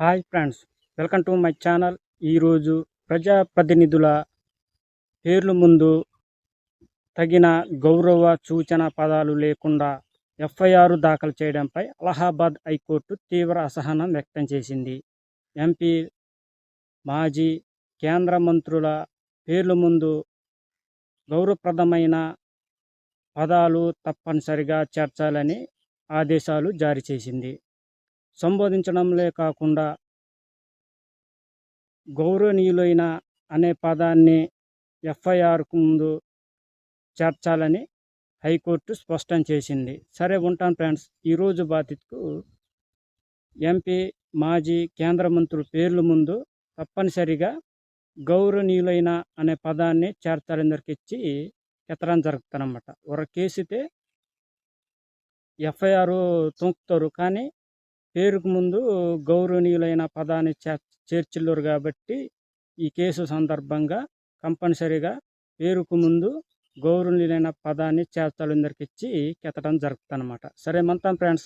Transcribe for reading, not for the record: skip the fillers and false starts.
Hi friends, welcome to my channel. ఈరోజు ప్రజాప్రతినిధుల పేర్లు ముందు తగిన గౌరవ సూచన పదాలు లేకుండా ఎఫ్ఐఆర్ దాఖలు చేయడంపై అలహాబాద్ హైకోర్టు తీవ్ర అసహనం వ్యక్తం చేసింది. ఎంపీ, మాజీ కేంద్ర మంత్రుల పేర్లు ముందు గౌరవప్రదమైన పదాలు తప్పనిసరిగా చేర్చాలని ఆదేశాలు జారీ చేసింది. సంబోధించడంలో కాకుండా గౌరవనీయులైన అనే పదాన్ని ఎఫ్ఐఆర్కు ముందు చేర్చాలని హైకోర్టు స్పష్టం చేసింది. సరే, ఉంటాను ఫ్రెండ్స్. ఈరోజు బాధితుకు ఎంపీ, మాజీ కేంద్ర మంత్రుల పేర్ల ముందు తప్పనిసరిగా గౌరవనీయులైన అనే పదాన్ని చేర్చాలని దొరికిచ్చి ఎత్తడం జరుగుతుందన్నమాట. ఒక కేసుతే ఎఫ్ఐఆర్ తొంకుతారు, కానీ పేరుకు ముందు గౌరవనీయులైన పదాన్ని చేర్చిల్లురు కాబట్టి ఈ కేసు సందర్భంగా కంపల్సరీగా పేరుకు ముందు గౌరవనీయులైన పదాన్ని చేర్చాలని దొరికిచ్చి కెత్తడం జరుగుతుందన్నమాట. సరే, మంతాం ఫ్రెండ్స్.